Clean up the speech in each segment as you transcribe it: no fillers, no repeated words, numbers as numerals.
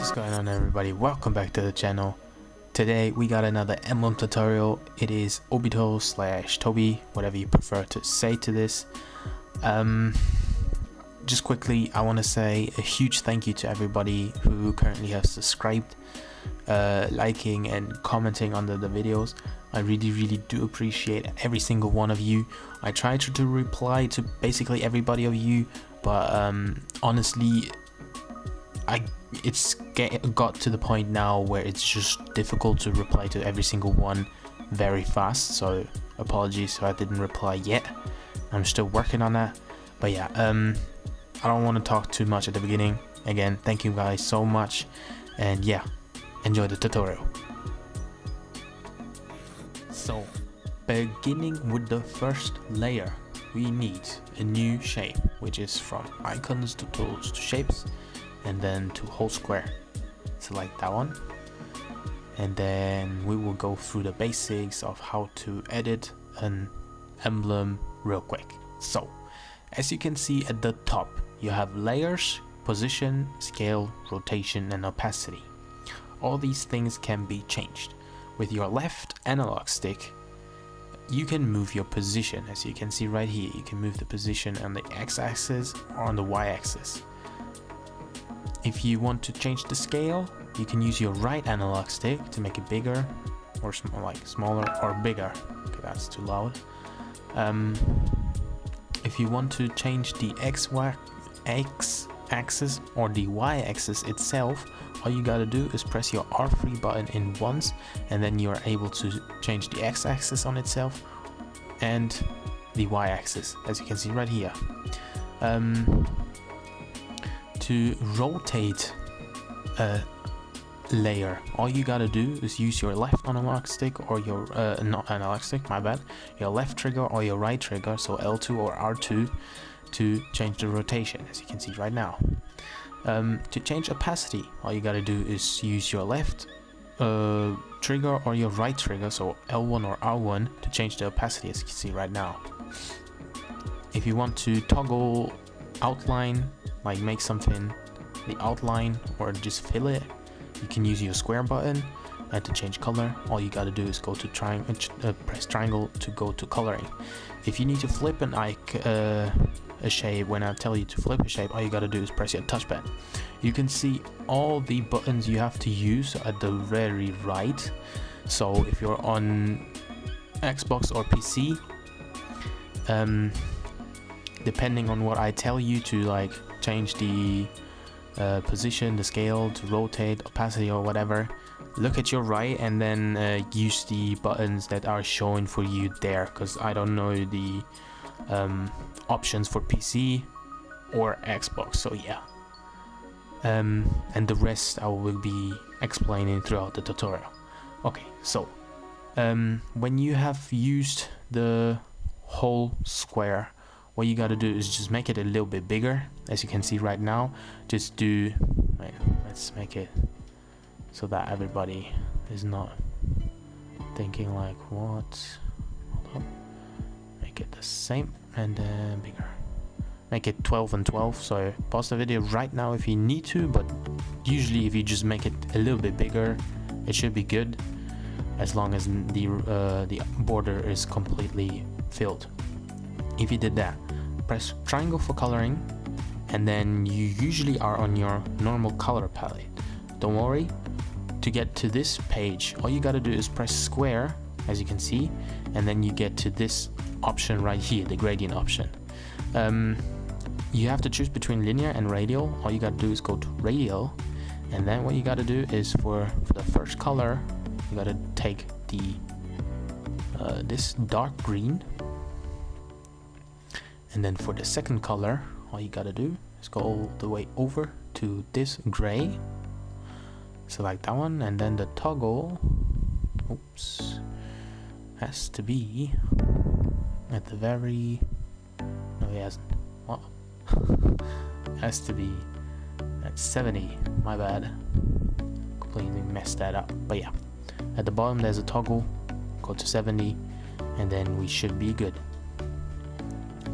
What's going on, everybody? Welcome back to the channel. Today we got another emblem tutorial. It is Obito / Tobi, whatever you prefer to say to this. Just quickly, I want to say a huge thank you to everybody who currently has subscribed, liking and commenting under the videos. I really do appreciate every single one of you. I try to reply to basically everybody of you, but honestly, it's got to the point now where it's just difficult to reply to every single one very fast, so apologies if I didn't reply yet. I'm still working on that, but yeah, I don't want to talk too much at the beginning. Again, thank you guys so much, and yeah, enjoy the tutorial. So, beginning with the first layer, we need a new shape, which is from icons to tools to shapes, and then to whole square. Select that one, and then we will go through the basics of how to edit an emblem real quick. So, as you can see at the top, you have layers, position, scale, rotation, and opacity. All these things can be changed. With your left analog stick, you can move your position. As you can see right here, you can move the position on the x-axis or on the y-axis. If you want to change the scale, you can use your right analog stick to make it bigger or smaller or bigger. Okay, that's too loud. If you want to change the x-axis or the y-axis itself, all you gotta do is press your R3 button in once, and then you're able to change the x-axis on itself and the y-axis, as you can see right here. To rotate a layer, all you gotta do is use your left analog stick or your not analog stick, my bad, your left trigger or your right trigger, so L2 or R2, to change the rotation, as you can see right now. To change opacity, all you gotta do is use your left trigger or your right trigger, so L1 or R1, to change the opacity, as you can see right now. If you want to toggle outline, like make something the outline or just fill it, you can use your square button. And to change color, all you gotta do is go to press triangle to go to coloring. If you need to flip a shape, when I tell you to flip a shape, all you gotta do is press your touchpad. You can see all the buttons you have to use at the very right. So if you're on Xbox or PC, depending on what I tell you to like change the position, the scale, to rotate, opacity or whatever, look at your right and then use the buttons that are showing for you there, because I don't know the options for PC or Xbox, so yeah. And the rest I will be explaining throughout the tutorial. Okay, so when you have used the whole square, what you gotta do is just make it a little bit bigger, as you can see right now. Just do, wait, let's make it so that everybody is not thinking like, what? Hold up. Make it the same and then bigger. Make it 12 and 12. So pause the video right now if you need to, but usually if you just make it a little bit bigger, it should be good, as long as the border is completely filled. If you did that, press triangle for coloring, and then you usually are on your normal color palette. Don't worry, to get to this page, all you gotta do is press square, as you can see, and then you get to this option right here, the gradient option. You have to choose between linear and radial. All you gotta do is go to radial, and then what you gotta do is for the first color, you gotta take the this dark green, and then for the second color, all you gotta do is go all the way over to this gray, select that one, and then the toggle, oops, has to be at the very, no it hasn't, what? Has to be at 70, my bad, completely messed that up, but yeah, at the bottom there's a toggle, go to 70, and then we should be good.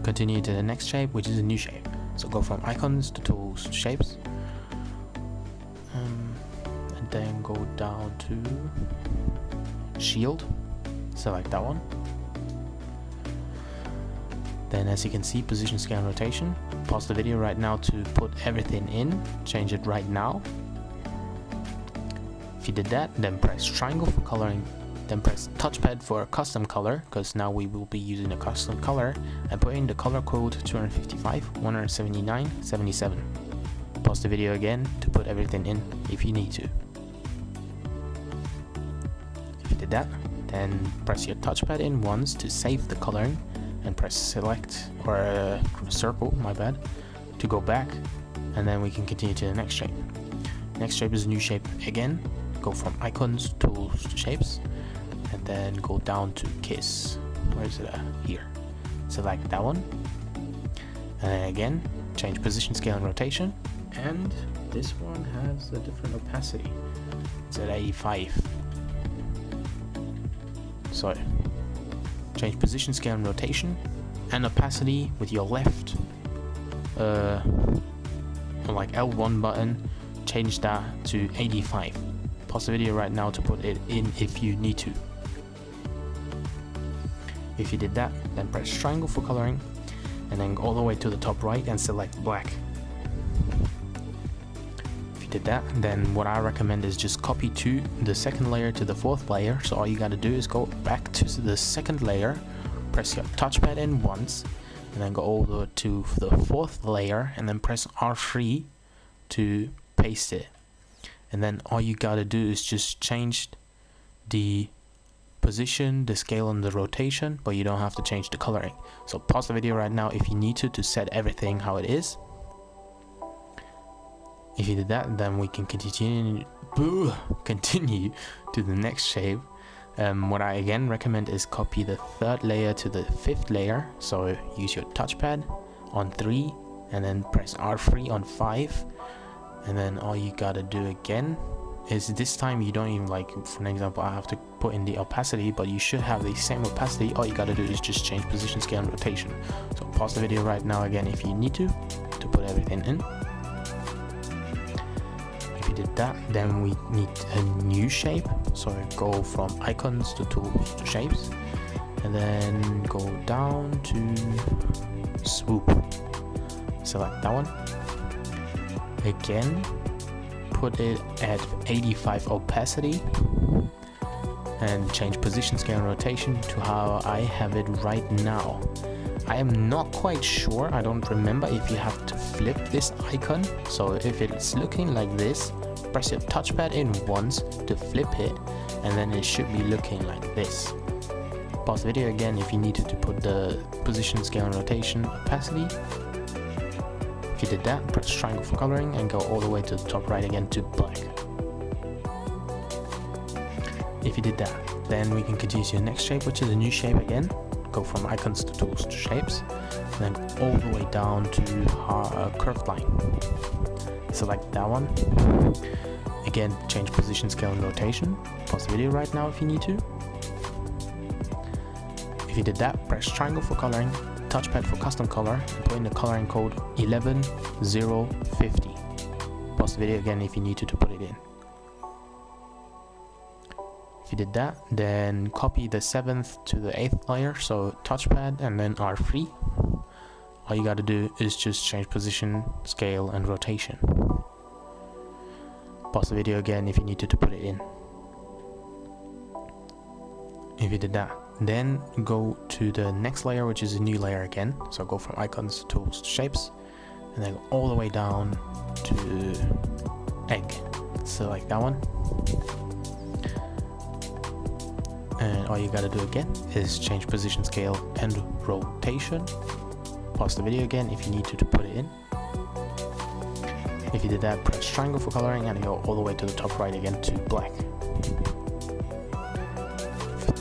Continue to the next shape, which is a new shape. So go from icons to tools to shapes. go down to shield, select that one. Then as you can see, position, scale, and rotation. Pause the video right now to put everything in, change it right now. If you did that, then press triangle for coloring, then press touchpad for a custom color, because now we will be using a custom color, and put in the color code 255 179 77. Pause the video again to put everything in if you need to. If you did that, then press your touchpad in once to save the coloring, and press select or circle, my bad, to go back, and then we can continue to the next shape. Next shape is a new shape again. Go from icons, tools to shapes, and then go down to kiss. Where is it at? Here. Select that one, and then again change position, scale, and rotation. And this one has a different opacity. It's at 85. So change position, scale, and rotation, and opacity with your left like L1 button, change that to 85. Pause the video right now to put it in if you need to. If you did that, then press triangle for coloring, and then go all the way to the top right and select black. If you did that, then what I recommend is just copy to the second layer to the fourth layer. So all you gotta do is go back to the second layer, press your touchpad in once, and then go over to the fourth layer, and then press R3 to paste it. And then all you gotta do is just change the position, the scale, and the rotation, but you don't have to change the coloring. So pause the video right now if you need to set everything how it is. If you did that, then we can continue to the next shape. What I again recommend is copy the third layer to the fifth layer. So use your touchpad on 3, and then press R3 on 5. And then all you gotta do again is this time you don't even, like for an example, I have to put in the opacity, but you should have the same opacity. All you gotta do is just change position, scale, and rotation. So pause the video right now again if you need to put everything in. If you did that, then we need a new shape. So go from icons to tools to shapes, and then go down to swoop. Select that one. Again, put it at 85 opacity, and change position, scale, and rotation to how I have it right now. I am not quite sure, I don't remember if you have to flip this icon. So if it's looking like this, press your touchpad in once to flip it, and then it should be looking like this. Pause the video again if you needed to put the position, scale, and rotation opacity. If you did that, press triangle for coloring and go all the way to the top right again to black. If you did that, then we can continue to the next shape, which is a new shape again. Go from icons to tools to shapes, and then all the way down to our curved line. Select that one. Again, change position, scale, and rotation. Pause the video right now if you need to. If you did that, press triangle for coloring, touchpad for custom color, and put in the coloring code 11050. Pause the video again if you need to put it in. If you did that, then copy the 7th to the 8th layer, so touchpad and then R3. All you gotta do is just change position, scale, and rotation. Pause the video again if you need to put it in. If you did that, then go to the next layer, which is a new layer again. So go from icons, tools, to shapes, and then go all the way down to egg. Select that one. And all you gotta do again is change position, scale, and rotation. Pause the video again if you need to put it in. If you did that, press triangle for coloring and go all the way to the top right again to black.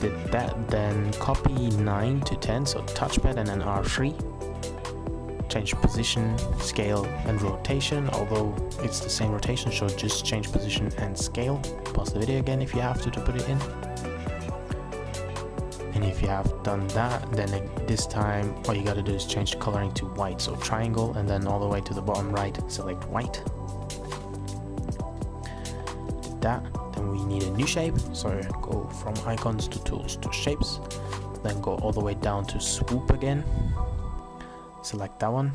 Did that, then copy 9 to 10, so touchpad and then R3. Change position, scale, and rotation, although it's the same rotation, so just change position and scale. Pause the video again if you have to put it in. And if you have done that, then this time all you gotta do is change the coloring to white, so triangle, and then all the way to the bottom right, select white. Did that. Then we need a new shape, so go from icons to tools to shapes, then go all the way down to swoop again, select that one.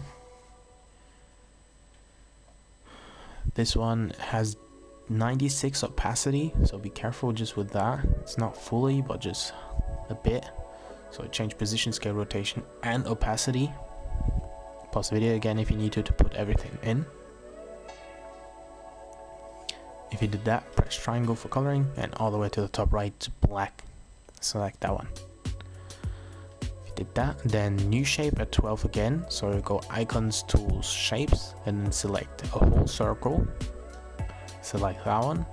This one has 96 opacity, so be careful just with that. It's not fully, but just a bit. So change position, scale, rotation, and opacity. Pause the video again if you need to put everything in. If you did that, press triangle for coloring and all the way to the top right to black. Select that one. If you did that, then new shape at 12 again. So go icons, tools, shapes, and then select a whole circle. Select that one.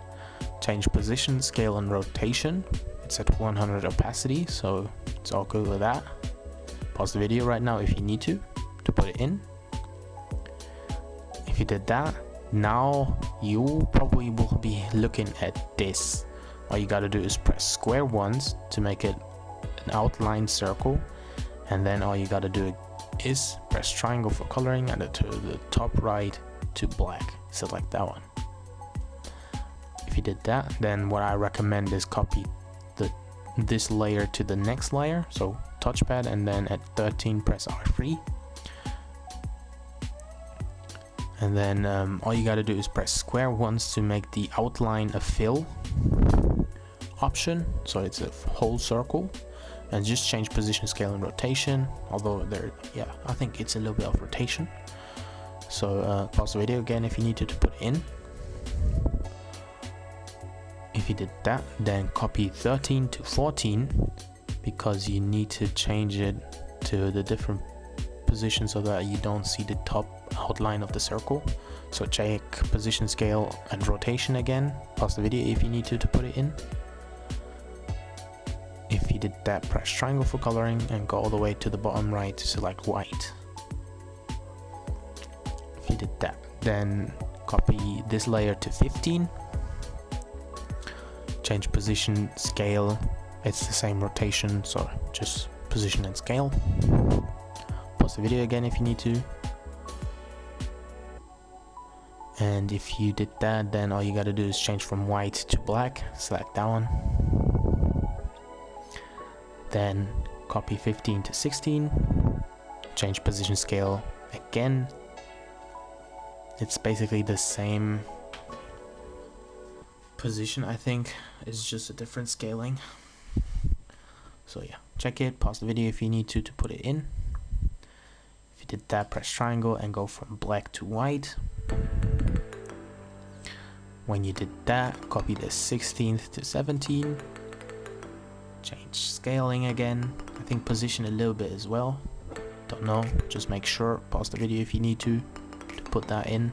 Change position, scale, and rotation. It's at 100 opacity, so it's all good with that. Pause the video right now if you need to put it in. If you did that, now you probably will be looking at this. All you gotta do is press square once to make it an outline circle, and then all you gotta do is press triangle for coloring and to the top right to black. Select that one. If you did that, then what I recommend is copy this layer to the next layer, so touchpad, and then at 13 press R3, and then all you gotta do is press square once to make the outline a fill option, so it's a whole circle, and just change position, scale, and rotation, although I think it's a little bit of rotation. So pause the video again if you need to put it in. If you did that, then copy 13 to 14, because you need to change it to the different position so that you don't see the top outline of the circle. So check position, scale, and rotation again. Pause the video if you need to put it in. If you did that, press triangle for coloring and go all the way to the bottom right to select white. If you did that, then copy this layer to 15. Change position, scale, it's the same rotation, so just position and scale. Pause the video again if you need to. And if you did that, then all you gotta do is change from white to black. Select that one. Then copy 15 to 16. Change position, scale again. It's basically the same position, I think. It's just a different scaling. So yeah, check it, pause the video if you need to put it in. If you did that, press triangle and go from black to white. When you did that, copy the 16th to 17. Change scaling again. I think position a little bit as well. Don't know, just make sure. Pause the video if you need to put that in.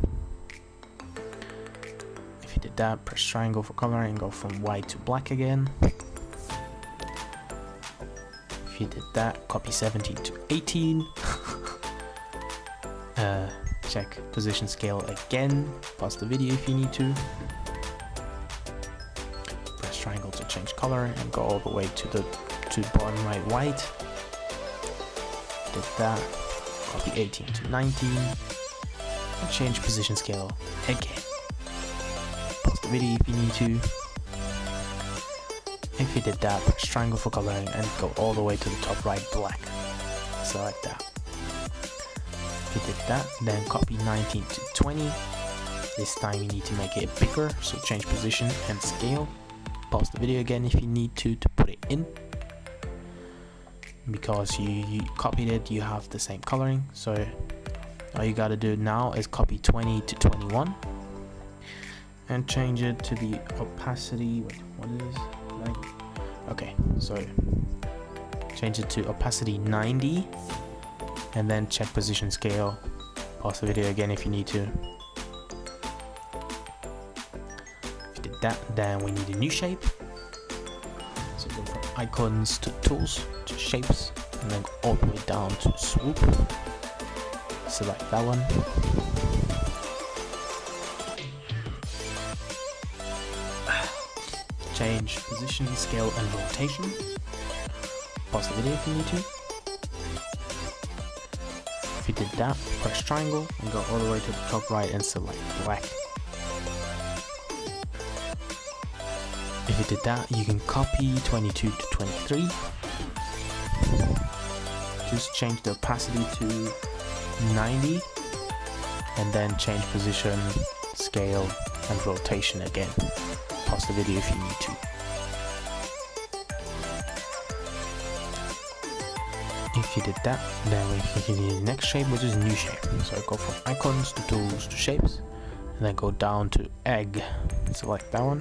If you did that, press triangle for color and go from white to black again. If you did that, copy 17 to 18. Check position, scale again. Pause the video if you need to. Press triangle to change color and go all the way to the bottom right white. Did that. Copy 18 to 19. And change position, scale again. Pause the video if you need to. If you did that, press triangle for coloring and go all the way to the top right black. Select that. If you did that, then copy 19 to 20. This time you need to make it bigger, so change position and scale. Pause the video again if you need to put it in. Because you copied it, you have the same coloring, so all you gotta do now is copy 20 to 21 and change it to the opacity. Wait, what is like? Okay, so change it to opacity 90 and then check position, scale. Pause the video again if you need to. If you did that, then we need a new shape. So go from icons to tools to shapes and then go all the way down to swoop. Select that one. Change position, scale, and rotation. Pause the video if you need to. If you did that, press triangle and go all the way to the top right and select black. If you did that, you can copy 22 to 23. Just change the opacity to 90 and then change position, scale and rotation again. Pause the video if you need to. If you did that, then we can continue to the next shape, which is new shape. So go from icons to tools to shapes, and then go down to egg. Select that one.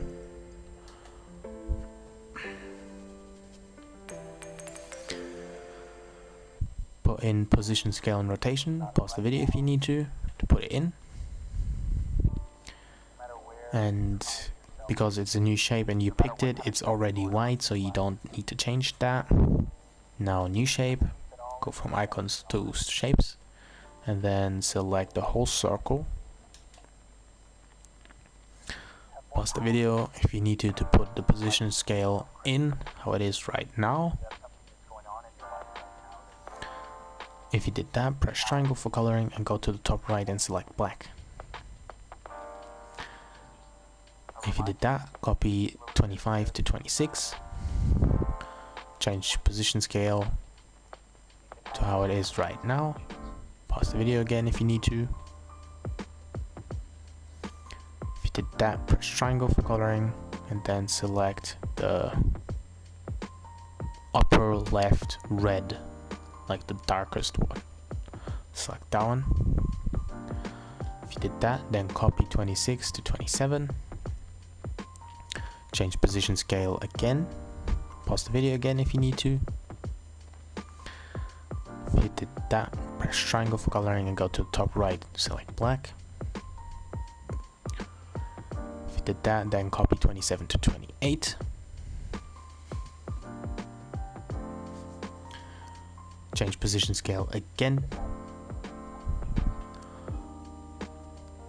Put in position, scale and rotation. Pause the video if you need to put it in. And because it's a new shape and you picked it, it's already white, so you don't need to change that. Now new shape, go from icons to shapes, and then select the whole circle. Pause the video if you need to put the position scale in how it is right now. If you did that, press triangle for coloring and go to the top right and select black. If you did that, copy 25 to 26. Change position scale to how it is right now. Pause the video again if you need to. If you did that, press triangle for coloring and then select the upper left red, like the darkest one. Select that one. If you did that, then copy 26 to 27. Change position scale again. Pause the video again if you need to. If you did that, press triangle for coloring and go to the top right, select black. If you did that, then copy 27 to 28. Change position scale again.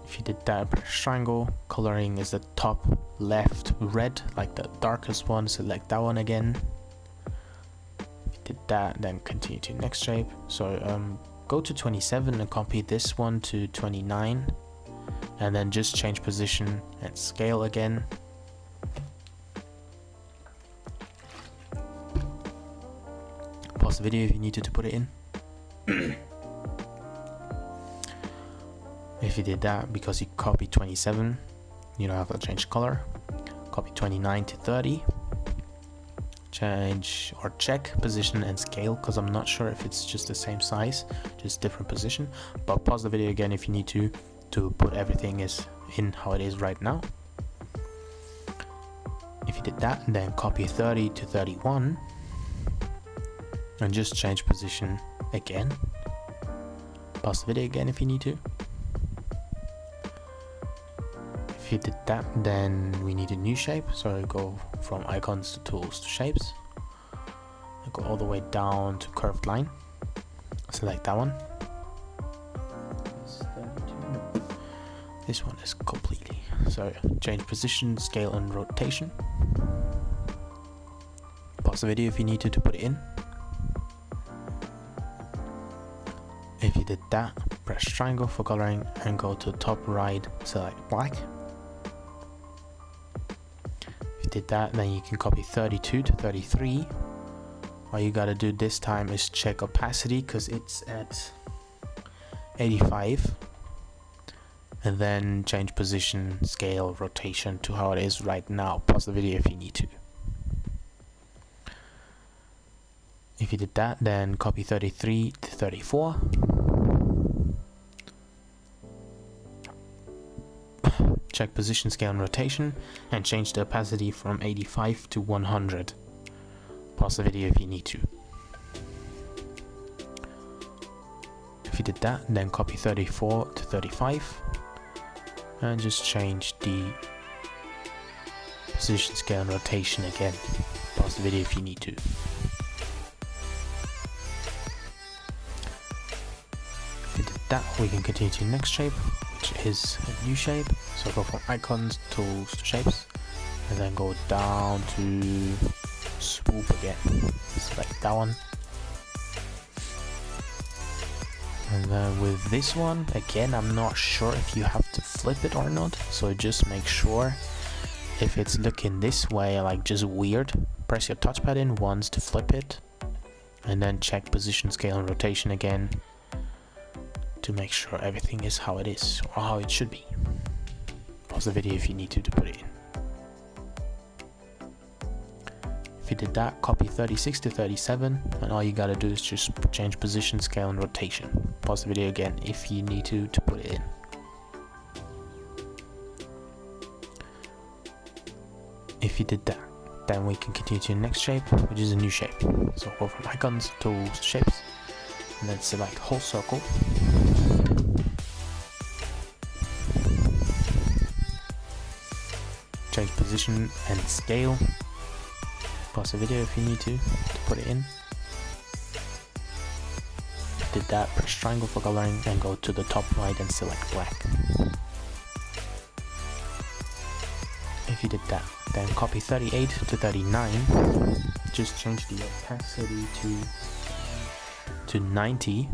If you did that, press triangle. Coloring is the top left red, like the darkest one. Select that one again. If you did that, then continue to next shape. So go to 27 and copy this one to 29, and then just change position and scale again. Pause the video if you needed to put it in. If you did that, because you copied 27, you don't have to change color. Copy 29 to 30. Change or check position and scale, because I'm not sure if it's just the same size, just different position. But pause the video again if you need to put everything is in how it is right now. If you did that, then copy 30 to 31 and just change position again. Pause the video again if you need to. If you did that, then we need a new shape, so go from icons to tools to shapes and go all the way down to curved line. Select that one. This one is completely, so change position, scale and rotation. Pause the video if you need to put it in. If you did that, press triangle for coloring and go to top right, select black. If you did that, then you can copy 32 to 33. All you gotta do this time is check opacity, because it's at 85. And then change position, scale, rotation to how it is right now. Pause the video if you need to. If you did that, then copy 33 to 34. Check position, scale and rotation and change the opacity from 85 to 100. Pause the video if you need to. If you did that, then copy 34 to 35 and just change the position, scale and rotation again. Pause the video if you need to. If you did that, we can continue to the next shape, which is a new shape. So go from icons, tools to shapes, and then go down to swoop again. Select that one. And then with this one, again, I'm not sure if you have to flip it or not, so just make sure If it's looking this way, like just weird, press your touchpad in once to flip it, and then check position, scale, and rotation again to make sure everything is how it is, or how it should be. Pause the video if you need to put it in. If you did that, copy 36 to 37, and all you gotta do is just change position, scale, and rotation. Pause the video again if you need to put it in. If you did that, then we can continue to the next shape, which is a new shape. So go from icons, tools, shapes, and then select whole circle. Change position and scale. Pause the video if you need to put it in. If you did that, press triangle for coloring and go to the top right and select black. If you did that, then copy 38 to 39, just change the opacity to 90,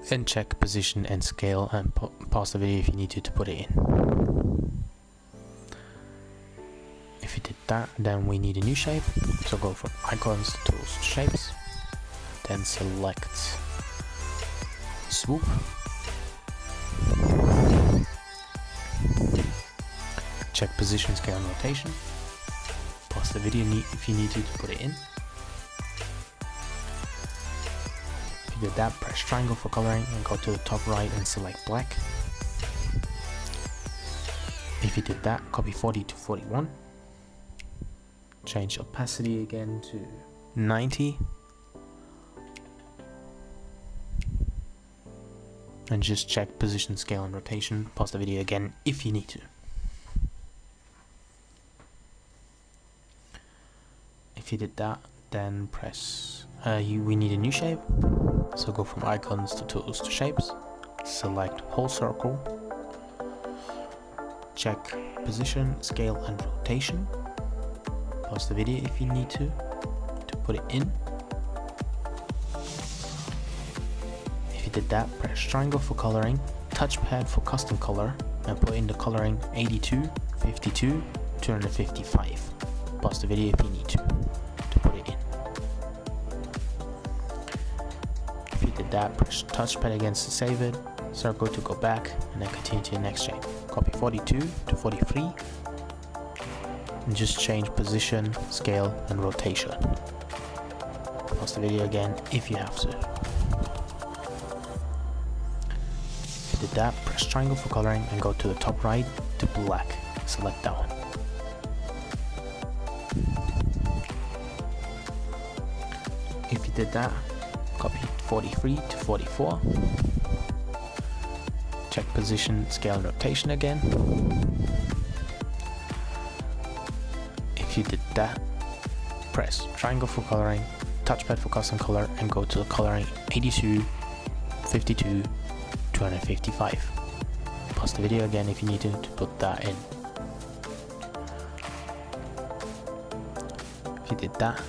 and check position and scale, and pause the video if you need to put it in. If you did that, then we need a new shape, so go from icons, tools, shapes, then select swoop. Check position, scale, and rotation. Pause the video if you need to put it in. If you did that, press triangle for coloring and go to the top right and select black. If you did that, copy 40 to 41. Change opacity again to 90. And just check position, scale, and rotation. Pause the video again if you need to. If you did that, then press, we need a new shape, so go from icons to tools to shapes, select whole circle, check position, scale, and rotation, pause the video if you need to put it in. If you did that, press triangle for coloring, touchpad for custom color, and put in the coloring 82, 52, 255. Pause the video if you need to put it in. If you did that, press touchpad again to save it, circle to go back, and then continue to the next shape. Copy 42 to 43, and just change position, scale, and rotation. Pause the video again if you have to. If you did that, press triangle for coloring and go to the top right to black. Select that one. If you did that, copy 43 to 44. Check position, scale, and rotation again. If you did that, press triangle for coloring, touchpad for custom color, and go to the coloring 82, 52, 255. Pause the video again if you need to put that in. If you did that,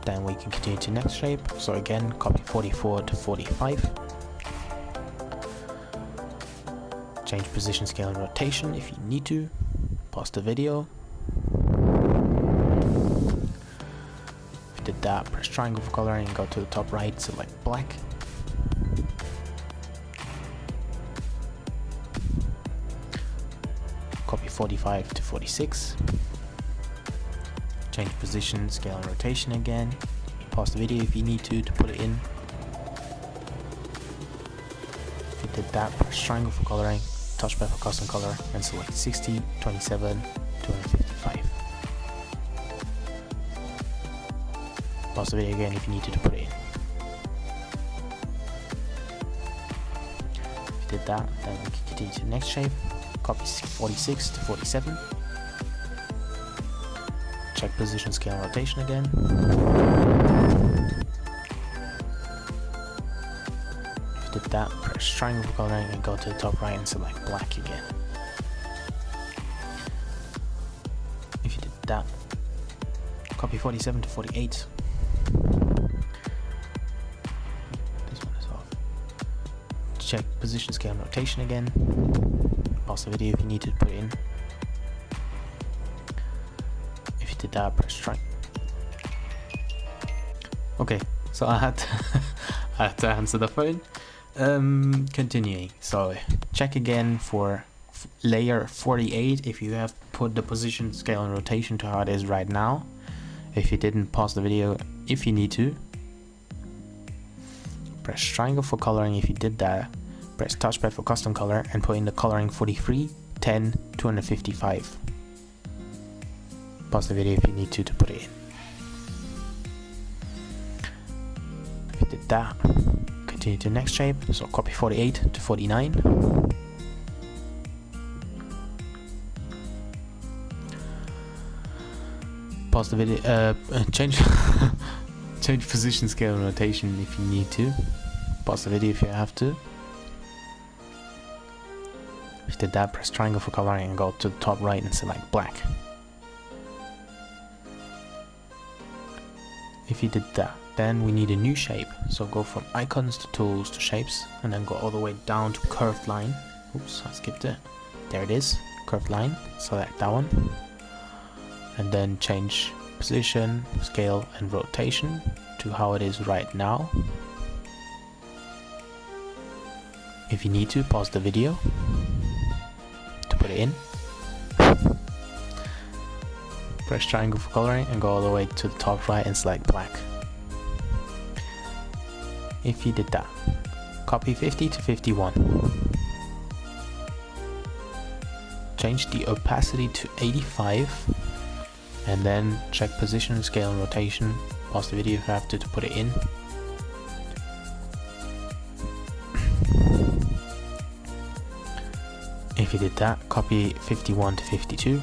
then we can continue to next shape. So again, copy 44 to 45. Change position, scale, and rotation if you need to. Pause the video. If you did that, press triangle for coloring and go to the top right, select black. Copy 45 to 46. Change position, scale, and rotation again. Pause the video if you need to put it in. If you did that, press triangle for coloring, touchpad for custom color, and select 60, 27, 255. Pause the video again if you need to put it in. If you did that, then we can continue to the next shape. Copy 46 to 47. Check position, scale, and rotation again. If you did that, press triangle for coloring and go to the top right and select black again. If you did that, copy 47 to 48. This one is off. Check position, scale, and rotation again. Pause the video if you need to put it in. If you did that, press try. Okay, so I had to answer the phone. Continuing, so check again for layer 48 if you have put the position, scale and rotation to how it is right now. If you didn't, pause the video if you need to. Press triangle for coloring if you did that. Press touchpad for custom color and put in the coloring 43, 10, 255. Pause the video if you need to put it in. If you did that, continue to the next shape, so copy 48 to 49. Pause the video, change change position, scale and rotation if you need to. Pause the video if you have to. If you did that, press triangle for coloring and go to the top right and select black. If you did that, then we need a new shape, so go from icons to tools to shapes and then go all the way down to curved line. Oops, I skipped it. There it is, curved line. Select that one and then change position, scale and rotation to how it is right now. If you need to, pause the video to put it in. Press triangle for coloring and go all the way to the top right and select black. If you did that, copy 50 to 51. Change the opacity to 85 and then check position, scale and rotation. Pause the video if you have to put it in. If you did that, copy 51 to 52.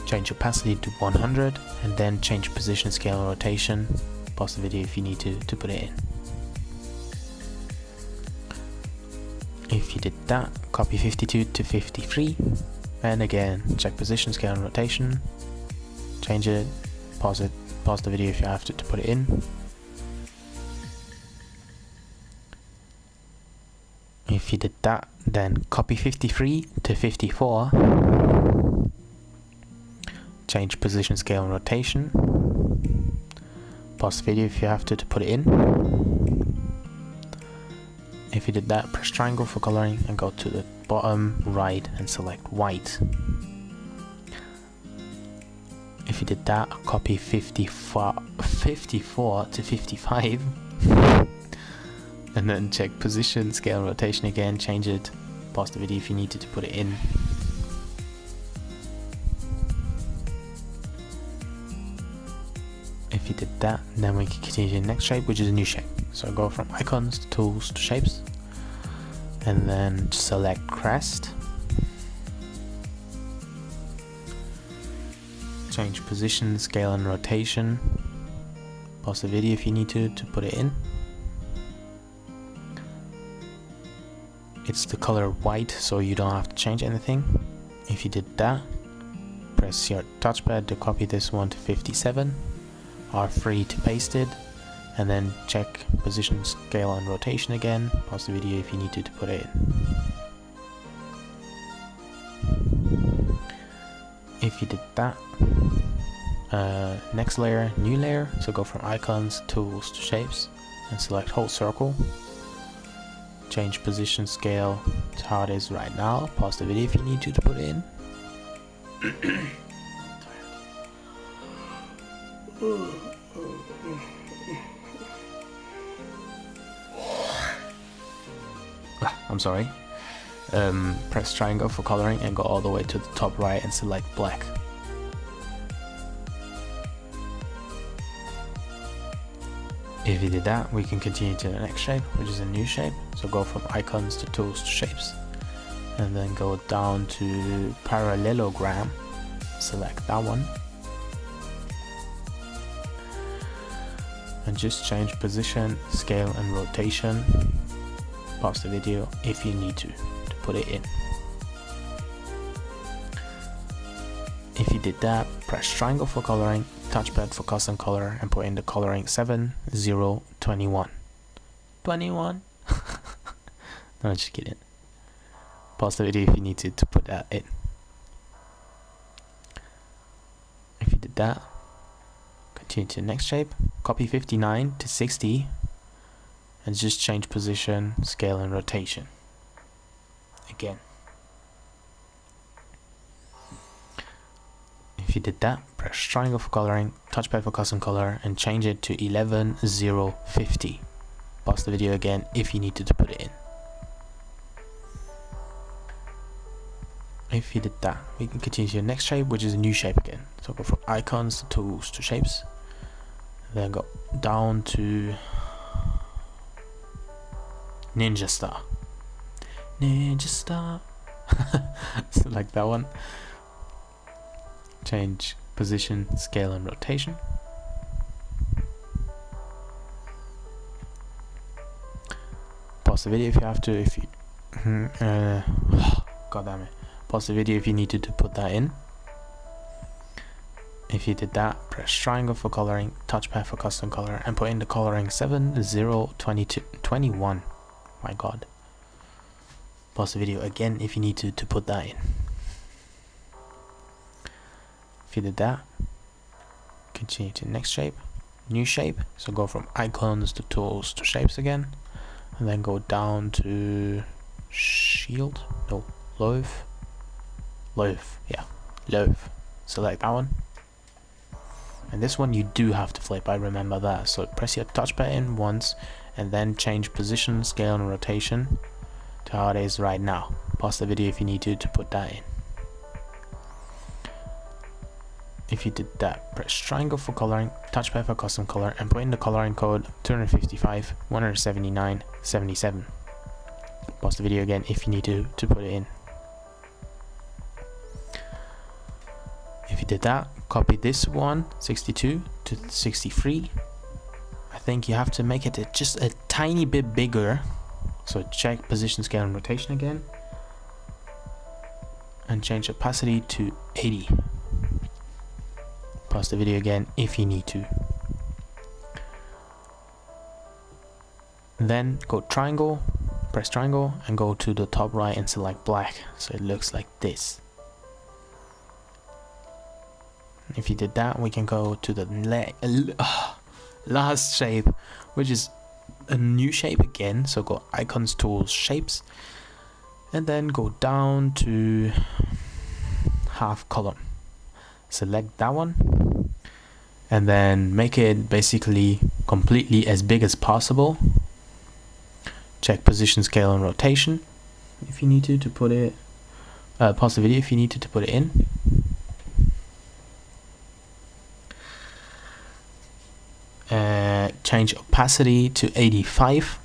Change opacity to 100 and then change position, scale and rotation. Pause the video if you need to put it in. If you did that, copy 52 to 53 and again check position, scale and rotation. Change it, pause the video if you have to put it in. If you did that, then copy 53 to 54. Change position, scale and rotation. Pause the video if you have to put it in. If you did that, press triangle for coloring and go to the bottom right and select white. If you did that, copy 54 to 55 and then check position, scale and rotation again, change it, pause the video if you needed to put it in. If you did that, then we can continue to the next shape, which is a new shape. So go from icons to tools to shapes and then select crest. Change position, scale and rotation. Pause the video if you need to put it in. It's the color white, so you don't have to change anything. If you did that, press your touchpad to copy this one to 57. R3 to paste it, and then check position, scale and rotation again. Pause the video if you need to put it in. If you did that, next layer, new layer, so go from icons, tools to shapes and select whole circle. Change position, scale to how it is right now. Pause the video if you need to put it in. I'm sorry. Press triangle for coloring and go all the way to the top right and select black. If you did that, we can continue to the next shape, which is a new shape. So go from icons to tools to shapes and then go down to parallelogram, select that one and just change position, scale and rotation. Pause the video if you need to put it in. If you did that, press triangle for coloring, touchpad for custom color and put in the coloring 7021. 21? No, just kidding. Pause the video if you need to put that in. If you did that, continue to the next shape, copy 59 to 60 and just change position, scale and rotation again. If you did that, press triangle for coloring, touchpad for custom color and change it to 11:050. Pause the video again if you needed to put it in. If you did that, we can continue to the next shape, which is a new shape again. So go from icons to tools to shapes, then go down to Ninja Star. Ninja Star. Select that one. Change position, scale and rotation. Pause the video if you have to. If you god damn it. Pause the video if you needed to put that in. If you did that, press triangle for coloring, touchpad for custom color and put in the coloring 702221. My god. Pause the video again if you need to put that in. If you did that, continue to the next shape, new shape. So go from icons to tools to shapes again, and then go down to shield, no, loaf, yeah, loaf. Select that one. And this one you do have to flip, I remember that. So press your touch button once and then change position, scale and rotation to how it is right now. Pause the video if you need to put that in. If you did that, press triangle for coloring, touchpad for custom color and put in the coloring code 255 179 77. Pause the video again if you need to put it in. If you did that, copy this one 62 to 63. I think you have to make it just a tiny bit bigger. So check position, scale and rotation again and change opacity to 80. Pause the video again if you need to. Then go triangle, press triangle and go to the top right and select black so it looks like this. If you did that, we can go to the last shape, which is a new shape again. So go icons, tools, shapes and then go down to half column. Select that one and then make it basically completely as big as possible. Check position, scale and rotation if you need to put it. Pause the video if you needed to put it in. Change opacity to 85.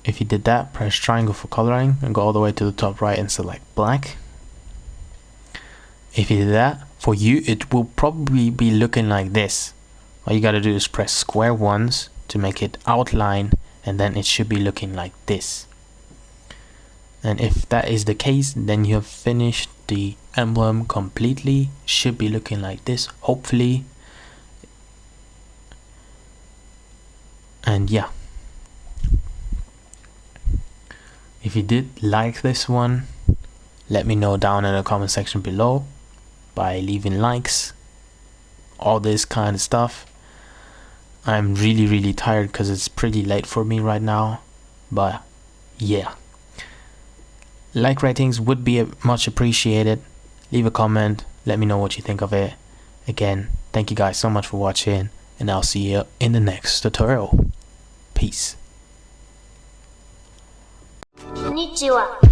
If you did that, press triangle for coloring and go all the way to the top right and select black. If you did that, for you it will probably be looking like this. All you gotta do is press square once to make it outline and then it should be looking like this. And if that is the case, then you have finished the emblem completely. Should be looking like this, hopefully. And yeah, if you did like this one, let me know down in the comment section below by leaving likes, all this kind of stuff. I'm really tired because it's pretty late for me right now, but yeah, like ratings would be much appreciated. Leave a comment, let me know what you think of it. Again, thank you guys so much for watching and I'll see you in the next tutorial. Peace. こんにちは。